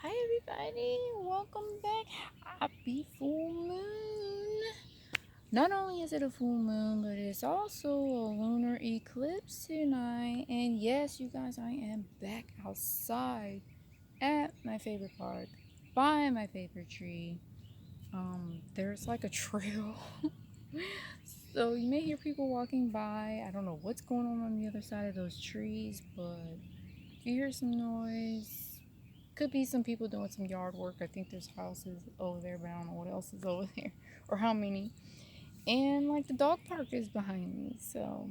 Hi everybody, welcome back. Happy full moon. Not only is it a full moon, but it's also a lunar eclipse tonight. And yes, you guys, I am back outside at my favorite park, by my favorite tree. There's like a trail. So you may hear people walking by. I don't know what's going on the other side of those trees, but if you hear some noise, could be some people doing some yard work. I think there's houses over there, but I don't know what else is over there or how many. And like the dog park is behind me. So,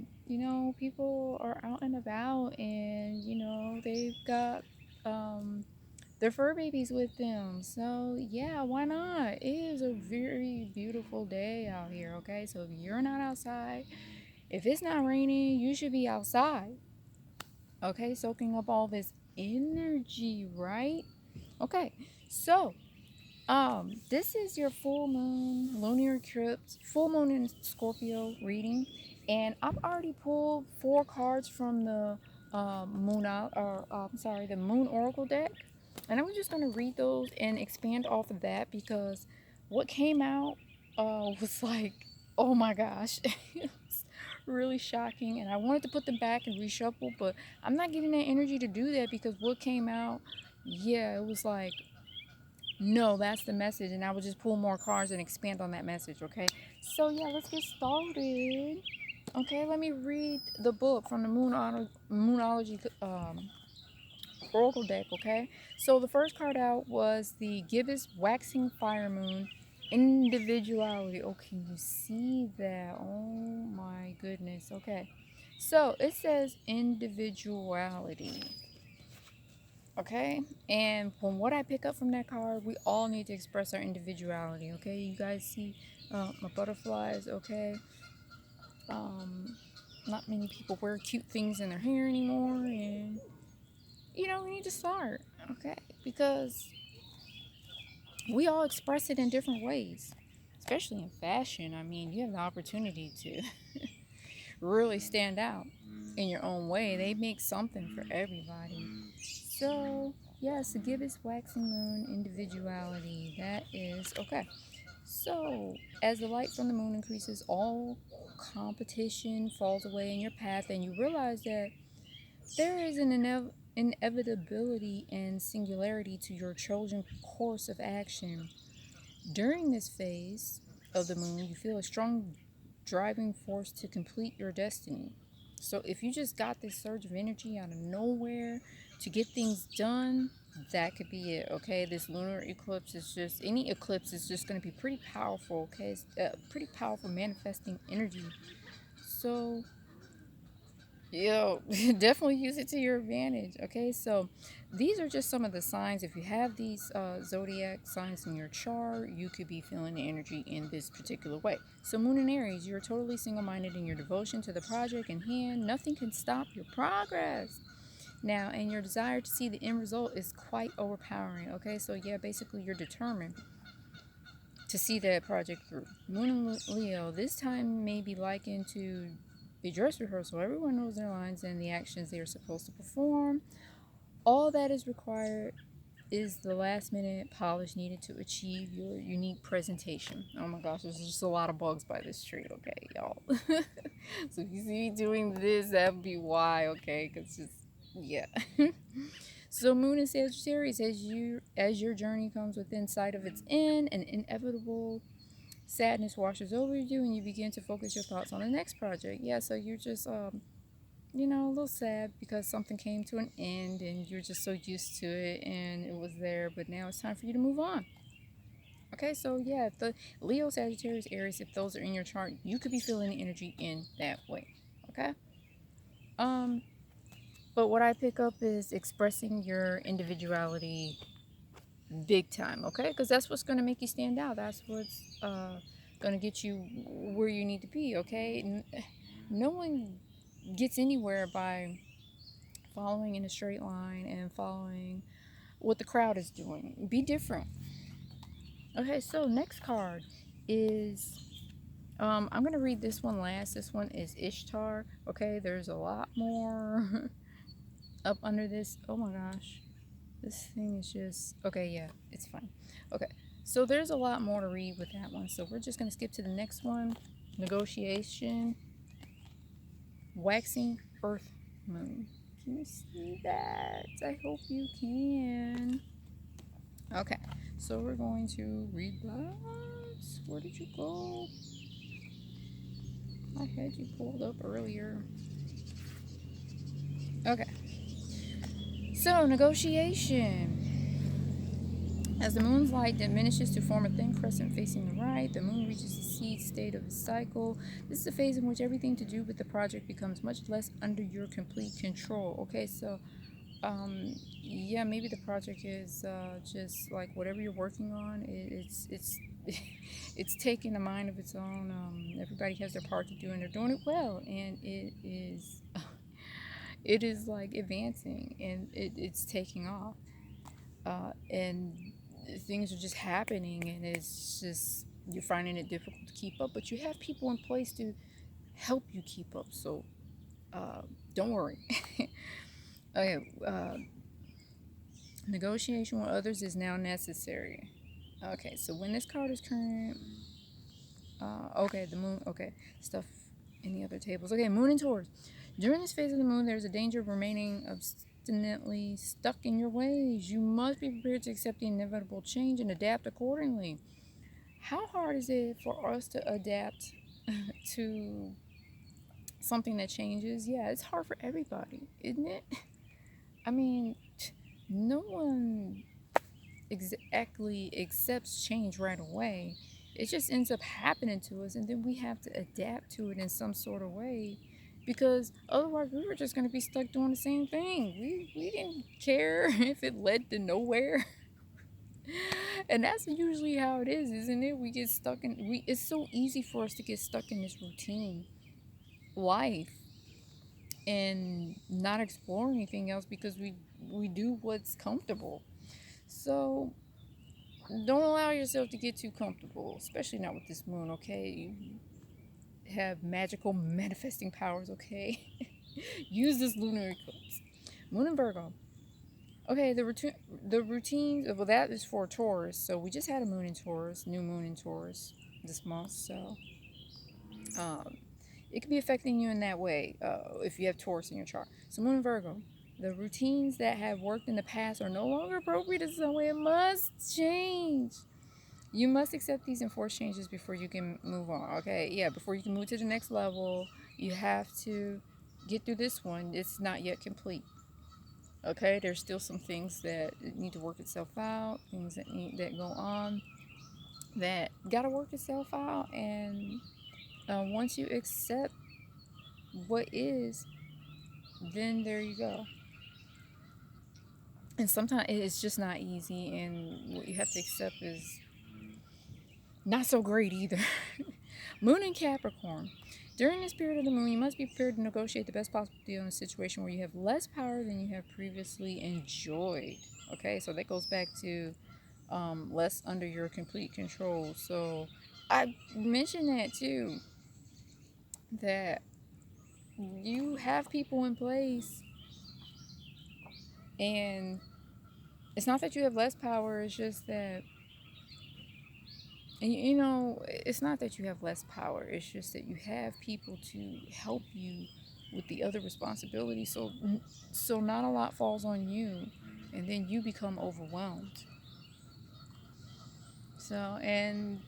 people are out and about and, they've got their fur babies with them. So, yeah, why not? It is a very beautiful day out here, okay? So, if you're not outside, if it's not raining, you should be outside, okay? Soaking up all this energy, right? Okay, so this is your full moon lunar eclipse, full moon in Scorpio reading, and I've already pulled 4 cards from the the Moon Oracle deck, and I'm just gonna read those and expand off of that because what came out was like, oh my gosh, it was really shocking, and I wanted to put them back and reshuffle, but I'm not getting that energy to do that because what came out, yeah, it was like, no, that's the message, and I will just pull more cards and expand on that message, okay? So, yeah, let's get started. Okay, let me read the book from the Moonology Oracle deck, okay? So, the first card out was the Gibbous Waxing Fire Moon Individuality. Oh, can you see that? Oh, my goodness. Okay. So, it says individuality. Okay, and from what I pick up from that card, we all need to express our individuality. Okay, you guys see my butterflies. Okay, um, not many people wear cute things in their hair anymore, and we need to start. Okay, because we all express it in different ways, especially in fashion. I mean, you have the opportunity to really stand out in your own way. They make something for everybody. So, yes, the gibbous waxing moon individuality. That is okay. So, as the light from the moon increases, all competition falls away in your path, and you realize that there is an inevitability and singularity to your chosen course of action. During this phase of the moon, you feel a strong driving force to complete your destiny. So if you just got this surge of energy out of nowhere to get things done, that could be it, okay? This lunar eclipse is just, any eclipse is just going to be pretty powerful, okay? It's pretty powerful manifesting energy. So yo, definitely use it to your advantage. Okay, so these are just some of the signs. If you have these zodiac signs in your chart, you could be feeling the energy in this particular way. So, Moon and Aries, you're totally single minded in your devotion to the project in hand. Nothing can stop your progress. Now, and your desire to see the end result is quite overpowering. Okay, so yeah, basically, you're determined to see that project through. Moon and Leo, this time may be likened to a dress rehearsal. Everyone knows their lines and the actions they are supposed to perform. All that is required is the last minute polish needed to achieve your unique presentation. Oh my gosh, there's just a lot of bugs by this tree, okay, y'all. So if you see me doing this, that would be why, okay? Because just, yeah. So Moon in Sagittarius, as your journey comes within sight of its end, an inevitable sadness washes over you, and you begin to focus your thoughts on the next project. Yeah, so you're just a little sad because something came to an end, and you're just so used to it, and it was there, but now it's time for you to move on. Okay, so yeah, if the Leo, Sagittarius, Aries, if those are in your chart, you could be feeling the energy in that way. Okay. Um, but what I pick up is expressing your individuality big time, okay? Because that's what's going to make you stand out. That's what's going to get you where you need to be, okay? No one gets anywhere by following in a straight line and following what the crowd is doing. Be different. Okay, so next card is I'm going to read this one last. This one is Ishtar. Okay, there's a lot more up under this. Oh my gosh. This thing is just okay. Yeah, it's fine. Okay, so there's a lot more to read with that one. So we're just gonna skip to the next one. Negotiation, waxing Earth Moon. Can you see that? I hope you can. Okay, so we're going to read that. Where did you go? I had you pulled up earlier. Okay, so negotiation. As the moon's light diminishes to form a thin crescent facing the right, the moon reaches the seed state of its cycle. This is a phase in which everything to do with the project becomes much less under your complete control. Okay, so yeah, maybe the project is just like whatever you're working on. It's it's taking a mind of its own. Everybody has their part to do, and they're doing it well, and it is it is like advancing, and it's taking off, and things are just happening, and it's just you're finding it difficult to keep up, but you have people in place to help you keep up. So uh, don't worry. Okay, negotiation with others is now necessary. Okay, so when this card is current, okay, the moon, okay, stuff in the other tables. Okay, moon and Taurus. During this phase of the moon, there's a danger of remaining obstinately stuck in your ways. You must be prepared to accept the inevitable change and adapt accordingly. How hard is it for us to adapt to something that changes? Yeah, it's hard for everybody, isn't it? I mean, no one exactly accepts change right away. It just ends up happening to us, and then we have to adapt to it in some sort of way, because otherwise we were just going to be stuck doing the same thing. We didn't care if it led to nowhere. And that's usually how it is, isn't it? We get stuck in we it's so easy for us to get stuck in this routine life and not explore anything else because we do what's comfortable. So don't allow yourself to get too comfortable, especially not with this moon, okay? You have magical manifesting powers, okay? Use this lunar eclipse. Moon in Virgo. Okay, the routines, well, that is for Taurus. So we just had a moon in Taurus, new moon in Taurus this month. So um, it could be affecting you in that way if you have Taurus in your chart. So moon in Virgo. The routines that have worked in the past are no longer appropriate in some way. It must change. You must accept these enforced changes before you can move on. Okay, yeah, before you can move to the next level, you have to get through this one. It's not yet complete. Okay, there's still some things that need to work itself out, things that go on that gotta work itself out, and once you accept what is, then there you go. And sometimes it's just not easy, and what you have to accept is not so great either. Moon in Capricorn. During this period of the moon, you must be prepared to negotiate the best possible deal in a situation where you have less power than you have previously enjoyed. Okay, so that goes back to less under your complete control. So I mentioned that too, that you have people in place, and it's not that you have less power, it's just that, and you know, it's not that you have less power, it's just that you have people to help you with the other responsibilities. So not a lot falls on you, and then you become overwhelmed. So, and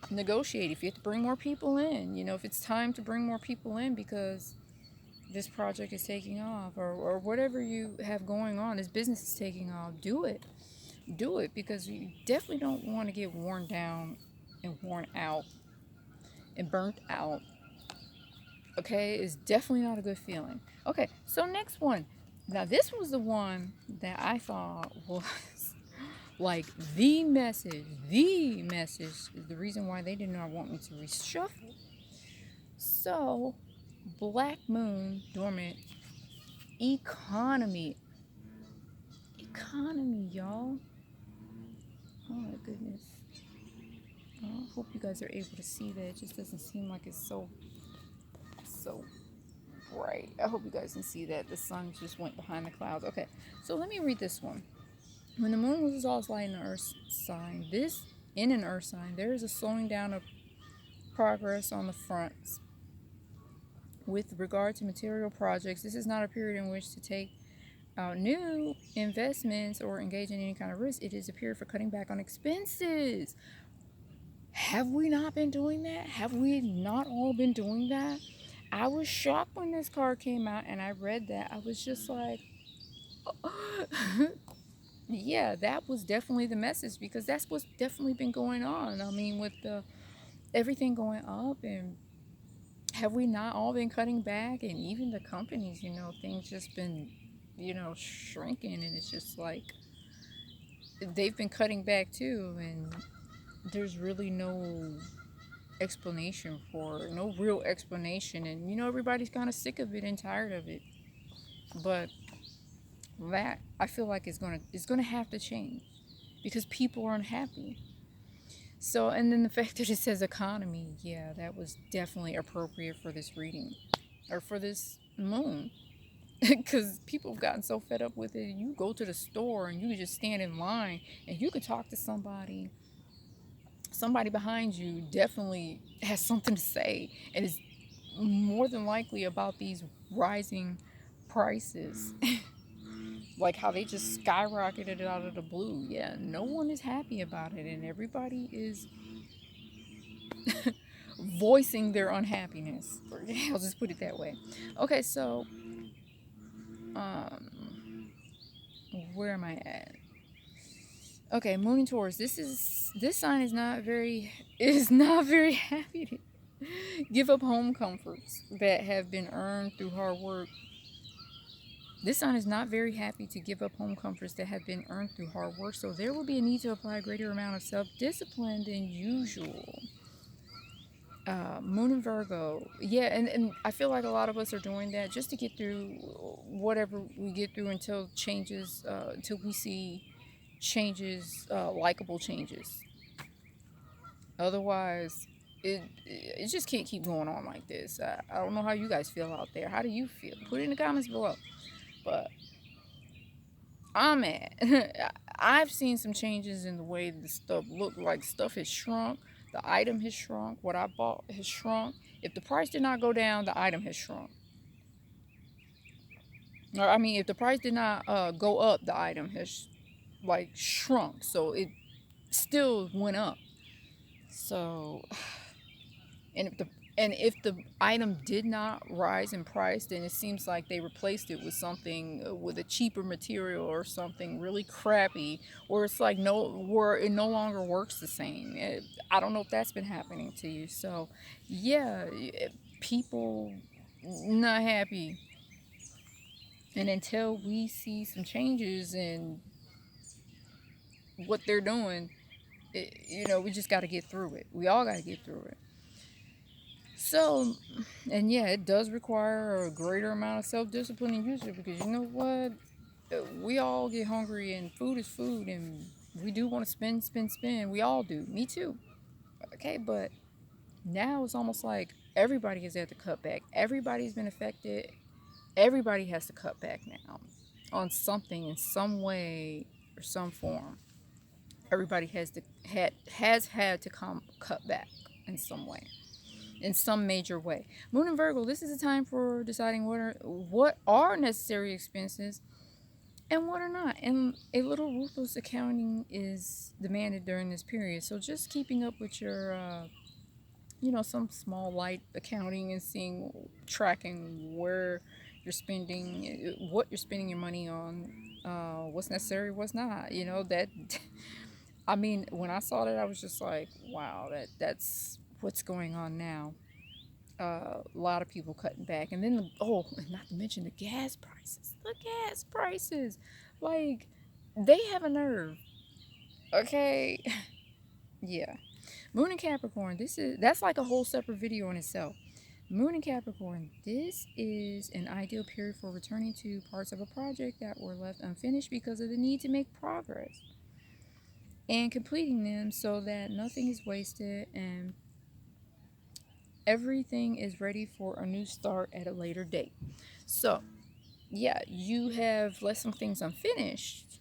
negotiate if you have to bring more people in, you know, if it's time to bring more people in because this project is taking off, or whatever you have going on, this business is taking off, do it, because you definitely don't want to get worn down and worn out and burnt out. Okay, it's definitely not a good feeling. Okay, so next one. Now this was the one that I thought was like the message is the reason why they did not want me to reshuffle. So Black Moon dormant economy. Economy, y'all. Oh my goodness. I hope you guys are able to see that. It just doesn't seem like it's so bright. I hope you guys can see that. The sun just went behind the clouds. Okay, so let me read this one. When the moon loses all its light in an earth sign, in an earth sign, there is a slowing down of progress on the fronts. With regard to material projects, this is not a period in which to take out new investments or engage in any kind of risk. It is a period for cutting back on expenses. Have we not been doing that? Have we not all been doing that? I was shocked when this card came out and I read that. I was just like, yeah, that was definitely the message, because that's what's definitely been going on. I mean, with the everything going up, and have we not all been cutting back? And even the companies, things just been, shrinking, and it's just like they've been cutting back too, and there's really no explanation for it, no real explanation, and everybody's kind of sick of it and tired of it. But that, I feel like it's gonna have to change, because people aren't happy. So, and then the fact that it says economy, yeah, that was definitely appropriate for this reading, or for this moon. Because people have gotten so fed up with it. You go to the store and you can just stand in line and you can talk to somebody. Somebody behind you definitely has something to say, and is more than likely about these rising prices. Like how they just skyrocketed out of the blue. Yeah, no one is happy about it, and everybody is voicing their unhappiness. I'll just put it that way. Okay, so um, where am I at? Okay, Moon and Taurus. This sign is not very happy to give up home comforts that have been earned through hard work. This sign is not very happy to give up home comforts that have been earned through hard work, so there will be a need to apply a greater amount of self-discipline than usual. Moon and Virgo. Yeah, and I feel like a lot of us are doing that just to get through whatever we get through until we see changes, likable changes. Otherwise, it just can't keep going on like this. I don't know how you guys feel out there. How do you feel? Put it in the comments below. But I'm at. I've seen some changes in the way the stuff look like. Stuff has shrunk. The item has shrunk. What I bought has shrunk. If the price did not go down, the item has shrunk. Or I mean, if the price did not go up, the item has like shrunk. So it still went up. So, and if the item did not rise in price, then it seems like they replaced it with something with a cheaper material or something really crappy, or it's like where it no longer works the same. I don't know if that's been happening to you. So, yeah, people not happy, and until we see some changes in what they're doing, we just got to get through it. We all got to get through it. So, and yeah, it does require a greater amount of self discipline than usual, because you know what? We all get hungry, and food is food, and we do want to spend, spend, spend. We all do. Me too. Okay, but now it's almost like everybody has had to cut back. Everybody's been affected. Everybody has to cut back now on something in some way or some form. Everybody has had to cut back in some way, in some major way. Moon and Virgo, this is a time for deciding what are necessary expenses and what are not. And a little ruthless accounting is demanded during this period. So just keeping up with your, some small light accounting, and tracking where you're spending, what you're spending your money on, what's necessary, what's not. That. I mean, when I saw that, I was just like, wow, that's what's going on now. A lot of people cutting back, and then and not to mention the gas prices. The gas prices, like, they have a nerve. Okay, yeah. Moon and Capricorn. That's like a whole separate video in itself. Moon and Capricorn. This is an ideal period for returning to parts of a project that were left unfinished because of the need to make progress, and completing them so that nothing is wasted and everything is ready for a new start at a later date. So, yeah, you have left some things unfinished.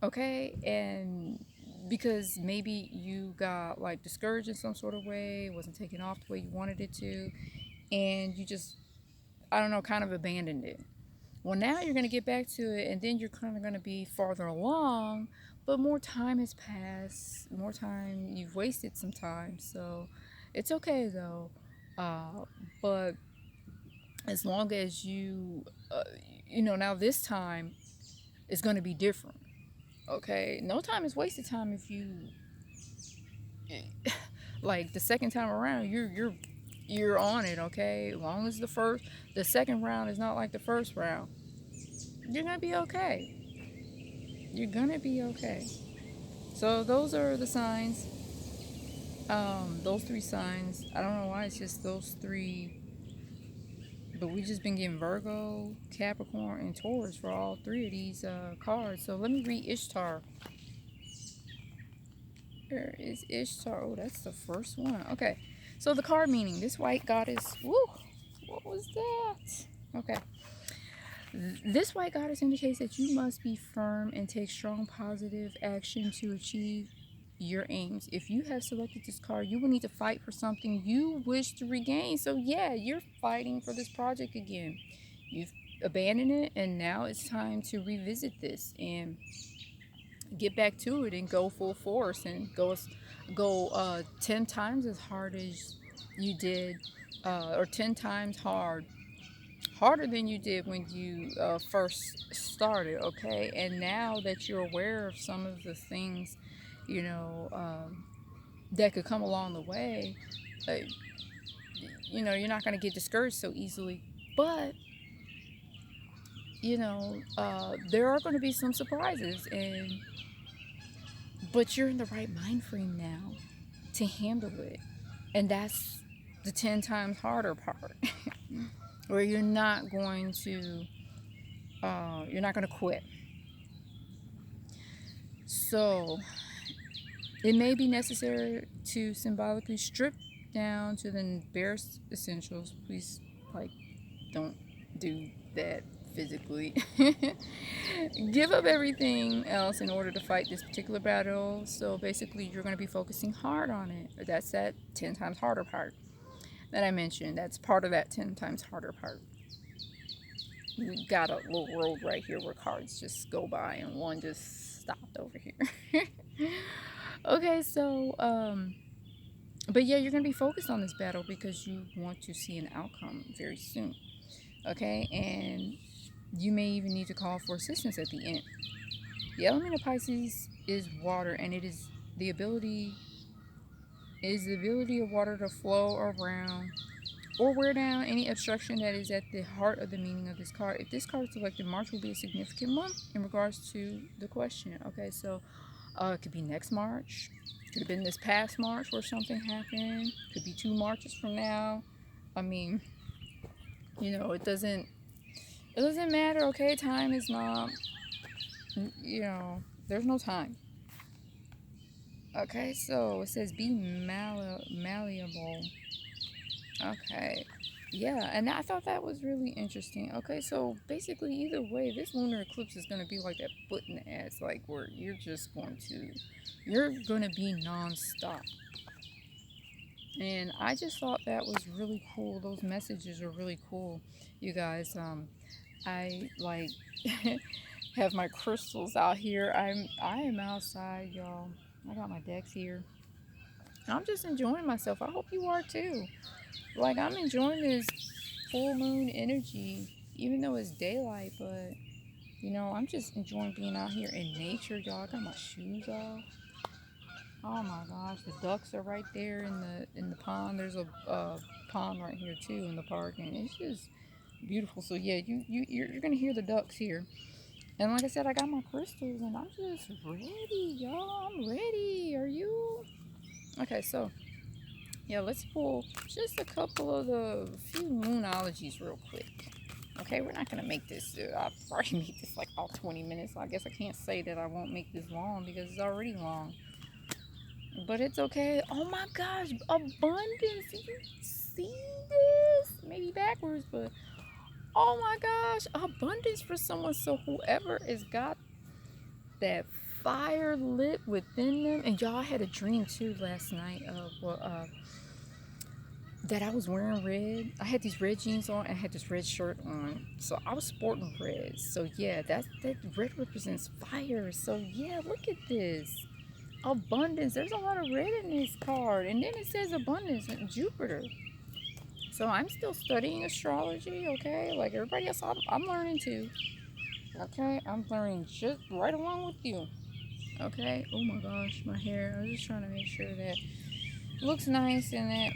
Okay, and because maybe you got like discouraged in some sort of way, it wasn't taking off the way you wanted it to, and you just, I don't know, kind of abandoned it. Well, now you're going to get back to it, and then you're kind of going to be farther along, but more time has passed, more time, you've wasted some time, so it's okay though. But as long as now this time is going to be different. Okay, no time is wasted time if you like the second time around, you're on it. Okay, as long as the second round is not like the first round, you're gonna be okay. You're gonna be okay. So those are the signs. Those three signs. I don't know why it's just those three, but we just been getting Virgo, Capricorn, and Taurus for all three of these cards. So let me read Ishtar. Where is Ishtar? Oh, that's the first one. Okay. So the card meaning, this white goddess. Woo! What was that? Okay. This white goddess indicates that you must be firm and take strong positive action to achieve your aims. If you have selected this card, you will need to fight for something you wish to regain. So yeah, you're fighting for this project again. You've abandoned it, and now it's time to revisit this and get back to it and go full force and go 10 times as hard as you did, or 10 times harder than you did when you first started. Okay, and now that you're aware of some of the things, you know that could come along the way, uh, you're not going to get discouraged so easily. But there are going to be some surprises, but you're in the right mind frame now to handle it. And that's the 10 times harder part, where you're not going to quit. So it may be necessary to symbolically strip down to the barest essentials. Please, like, don't do that physically. Give up everything else in order to fight this particular battle. So basically, you're going to be focusing hard on it. That's that 10 times harder part that I mentioned. That's part of that 10 times harder part. We got a little road right here where cars just go by, and one just stopped over here. Okay, so but yeah, you're gonna be focused on this battle because you want to see an outcome very soon. Okay, and you may even need to call for assistance at the end. The element of Pisces is water, and it is the ability of water to flow around or wear down any obstruction that is at the heart of the meaning of this card. If this card is selected, March will be a significant month in regards to the question. Okay, so it could be next March. Could have been this past March where something happened. Could be 2 Marches from now. I mean, it doesn't matter. Okay, time is not. There's no time. Okay, so it says be malleable. Okay. Yeah, and I thought that was really interesting. Okay, so basically, either way, this lunar eclipse is going to be like that foot in the ass, like where you're going to be nonstop. And I just thought that was really cool. Those messages are really cool, you guys. I like have my crystals out here. I am outside, y'all. I got my decks here. I'm just enjoying myself. I hope you are too. Like, I'm enjoying this full moon energy, even though it's daylight, but I'm just enjoying being out here in nature, y'all. I got my shoes off. Oh my gosh, the ducks are right there in the pond. There's a pond right here too in the park, and it's just beautiful. So yeah, you're gonna hear the ducks here. And like I said, I got my crystals, and I'm just ready, y'all. I'm ready. Are you? Okay, so yeah, let's pull just a couple of the few moonologies real quick. Okay, we're not gonna make this. I'll probably make this like about 20 minutes. I guess I can't say that I won't make this long because it's already long. But it's okay. Oh my gosh, abundance. Did you see this? Maybe backwards, but oh my gosh, abundance for someone. So whoever has got that fire lit within them. And y'all, I had a dream too last night of that I was wearing red. I had these red jeans on and I had this red shirt on. So I was sporting red. So yeah, that red represents fire. So yeah, look at this. Abundance. There's a lot of red in this card. And then it says abundance and Jupiter. So I'm still studying astrology, okay? Like everybody else, I'm learning too. Okay? I'm learning just right along with you. Okay? Oh my gosh, my hair. I was just trying to make sure that it looks nice and that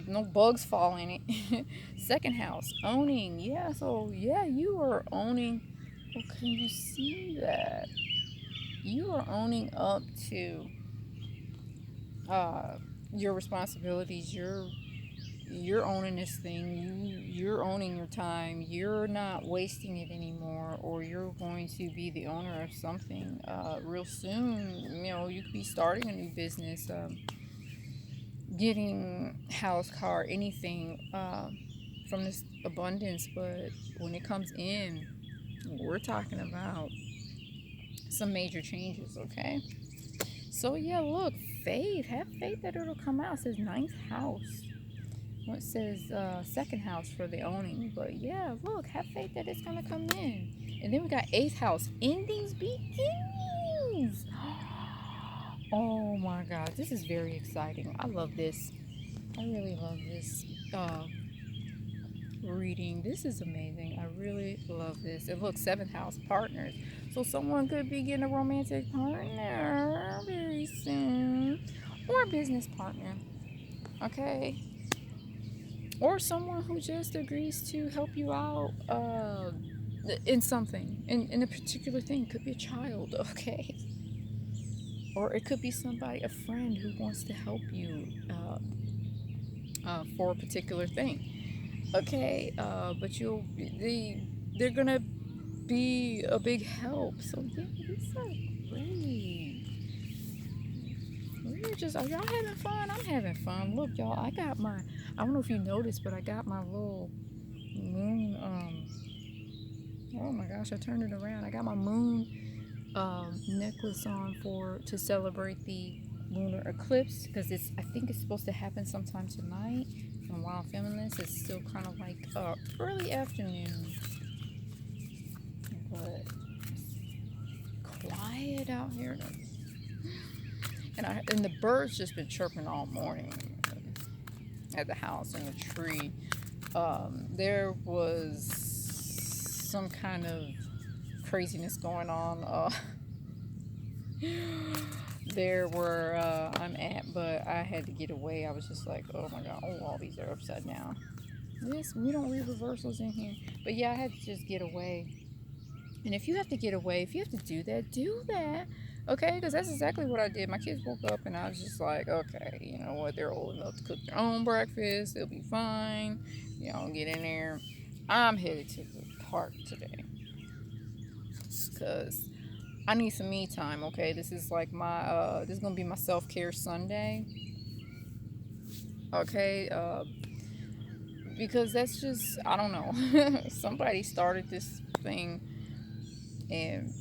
no bugs fall in it. Second house, owning. Yeah, so yeah, you are owning. Oh, can you see that? You are owning up to uh, your responsibilities. You're owning this thing. You're owning your time. You're not wasting it anymore, or you're going to be the owner of something real soon. You know, you could be starting a new business. Getting house, car, anything from this abundance. But when it comes in, we're talking about some major changes, okay? So yeah, look, faith. Have faith that it'll come out. It says ninth house. Well, it says second house for the owning. But yeah, look, have faith that it's gonna come in. And then we got eighth house. Endings, beginnings. Oh my god, this is very exciting. I love this. I really love this reading. This is amazing. I really love this. And look, seventh house, partners. So someone could be getting a romantic partner very soon, or a business partner. Okay, or someone who just agrees to help you out in something, in a particular thing. Could be a child. Okay, or it could be somebody, a friend who wants to help you for a particular thing. Okay, but they're gonna be a big help. So yeah, these are great. We're just, are y'all having fun? I'm having fun. Look, y'all, I got my, I don't know if you noticed, but I got my little moon, oh my gosh, I turned it around. I got my moon necklace on to celebrate the lunar eclipse, because I think it's supposed to happen sometime tonight. And while I'm filming this, it's still kind of like early afternoon, but quiet out here. And the birds just been chirping all morning at the house and the tree. There was some kind of craziness going on there where I'm at, but I had to get away. I was just like, oh my god, oh, all these are upside down. Yes, we don't read reversals in here. But yeah, I had to just get away. And if you have to get away, if you have to do that, do that. Okay, because that's exactly what I did. My kids woke up and I was just like, okay, you know what? They're old enough to cook their own breakfast. They'll be fine. You know, get in there. I'm headed to the park today because I need some me time. Okay, this is like this is gonna be my self-care Sunday. Okay, because that's just, I don't know. Somebody started this thing, and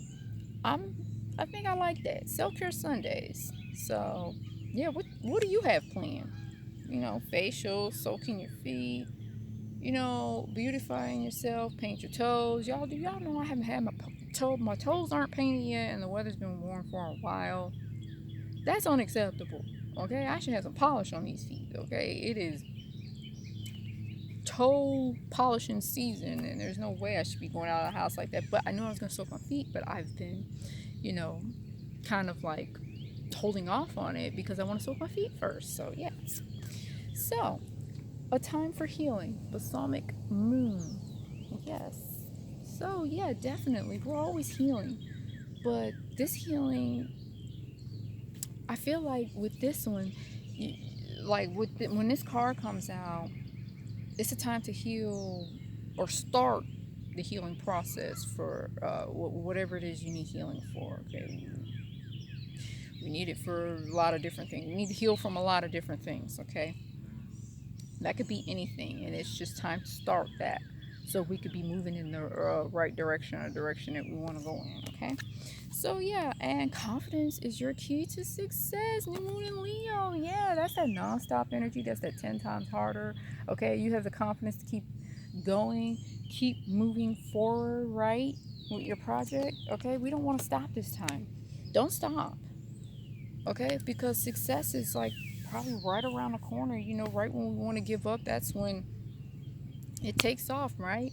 I'm I think I like that. Self-care Sundays. So yeah, what do you have planned? You know, facial, soaking your feet, you know, beautifying yourself, paint your toes. Y'all know I haven't had my toes aren't painted yet, and the weather's been warm for a while. That's unacceptable. Okay, I should have some polish on these feet. Okay, it is toe polishing season, and there's no way I should be going out of the house like that. But I know I was gonna soak my feet, but I've been, you know, kind of like holding off on it because I want to soak my feet first. So yeah. So, a time for healing, balsamic moon. Yes. So yeah, definitely, we're always healing, but this healing, I feel like with this one, like when this card comes out, it's a time to heal or start the healing process for whatever it is you need healing for. Okay, we need it for a lot of different things. We need to heal from a lot of different things. Okay, that could be anything, and it's just time to start that. so we could be moving in the right direction, or direction that we want to go in. Okay, so yeah, and confidence is your key to success. New moon in Leo, yeah, that's that non-stop energy. That's that 10 times harder. Okay, you have the confidence to keep going, keep moving forward, right, with your project. Okay, we don't want to stop this time. Don't stop. Okay, because success is like probably right around the corner. You know, right when we want to give up, that's when it takes off, right?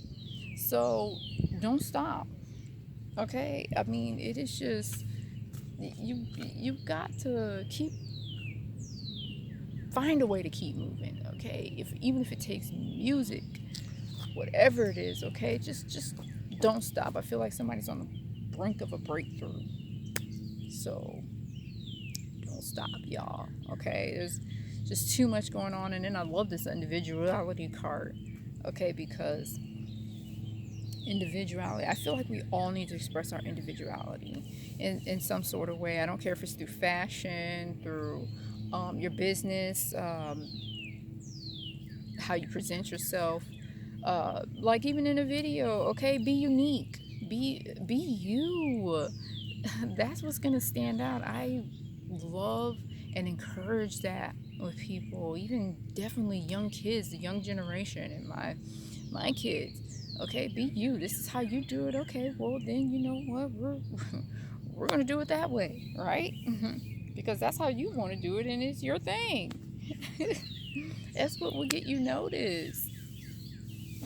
So don't stop. Okay, I mean, it is just you've got to keep, find a way to keep moving. Okay, if even if it takes music, whatever it is. Okay, just don't stop. I feel like somebody's on the brink of a breakthrough, so don't stop, y'all. Okay, there's just too much going on. And then I love this individuality card. Okay, because individuality, I feel like we all need to express our individuality in some sort of way. I don't care if it's through fashion, through your business, how you present yourself, like even in a video. Okay, be unique, be you. That's what's gonna stand out. I love and encourage that with people, even definitely young kids, the young generation, and my kids. Okay, be you. This is how you do it. Okay, well then you know what, we're gonna do it that way, right? Because that's how you want to do it, and it's your thing. That's what will get you noticed.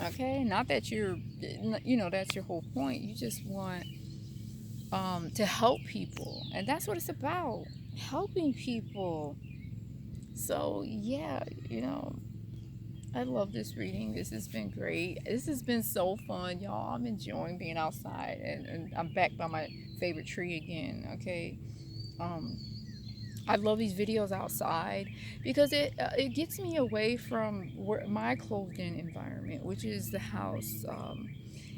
Okay, not that you're, you know, that's your whole point. You just want to help people, and that's what it's about, helping people. So yeah, you know, I love this reading. This has been great. This has been so fun, y'all. I'm enjoying being outside, and I'm back by my favorite tree again. Okay, um, I love these videos outside because it gets me away from my closed-in environment, which is the house.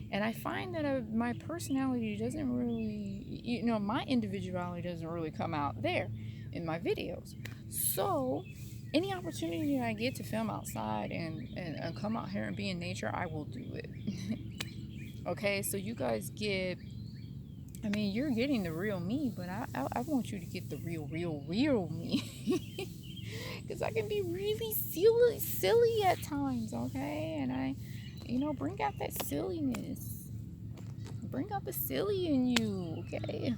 And I find that my personality doesn't really, you know, my individuality doesn't really come out there in my videos. So any opportunity I get to film outside and come out here and be in nature, I will do it. Okay, so you guys get, I mean, you're getting the real me, but I want you to get the real me. Because I can be really silly at times, okay? And I, you know, bring out that silliness. Bring out the silly in you, okay?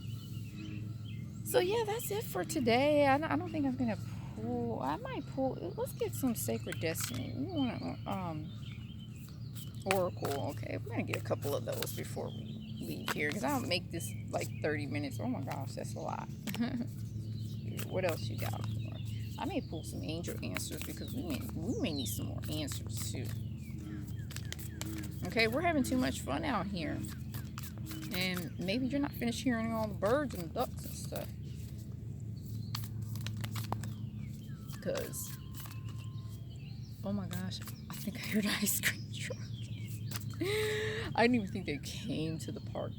So yeah, that's it for today. I don't think I'm gonna pull. I might pull. Let's get some Sacred Destiny. We want Oracle. Okay, we're gonna get a couple of those before we leave here, because I'll make this like 30 minutes. Oh my gosh, that's a lot. What else you got for? I may pull some angel answers, because we may need some more answers too. Okay, we're having too much fun out here, and maybe you're not finished hearing all the birds and ducks and stuff. Because, oh my gosh, I think I heard an ice cream truck. I didn't even think they came to the park.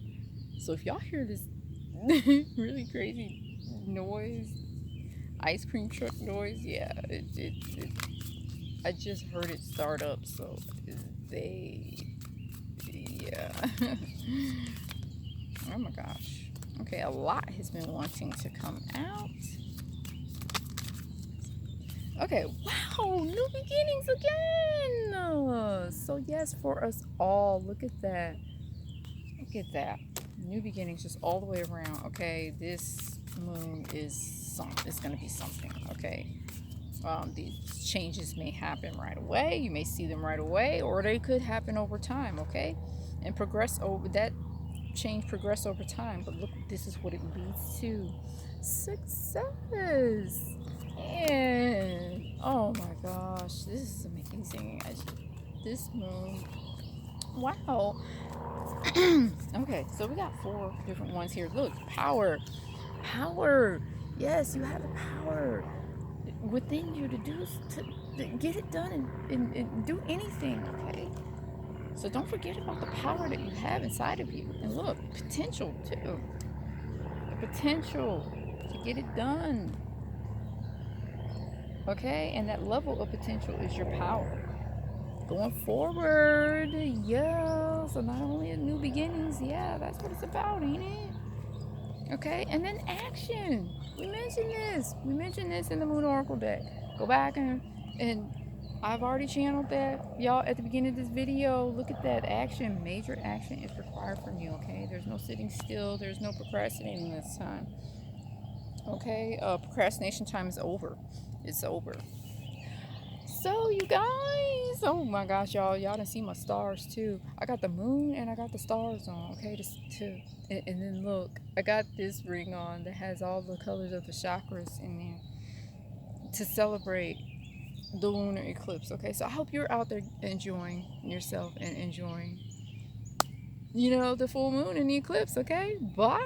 So if y'all hear this really crazy noise, ice cream truck noise, yeah, I just heard it start up. So yeah. Oh my gosh. Okay, a lot has been wanting to come out. Okay, wow, new beginnings again. So yes, for us all, look at that. Look at that. New beginnings just all the way around. Okay, this moon is it's going to be something. Okay, these changes may happen right away. You may see them right away, or they could happen over time. Okay, and progress over that change, progress over time. But look, this is what it leads to: success. And oh my gosh, this is amazing. This moon, wow. Okay, so we got 4 different ones here. Look, power. Yes, you have the power within you to get it done and do anything. Okay, so don't forget about the power that you have inside of you. And look, potential too. The potential to get it done. Okay, and that level of potential is your power. going forward. Yeah, so not only new beginnings, yeah, that's what it's about, ain't it? Okay, and then action. We mentioned this in the Moon Oracle deck. Go back and I've already channeled that. Y'all, at the beginning of this video, look at that action. Major action is required from you, okay? There's no sitting still. There's no procrastinating this time. Okay, procrastination time is over. It's over. So, you guys, oh my gosh, y'all done see my stars too. I got the moon and I got the stars on, okay? And then look, I got this ring on that has all the colors of the chakras in there to celebrate the lunar eclipse, okay? So I hope you're out there enjoying yourself and enjoying, the full moon and the eclipse, okay? Bye.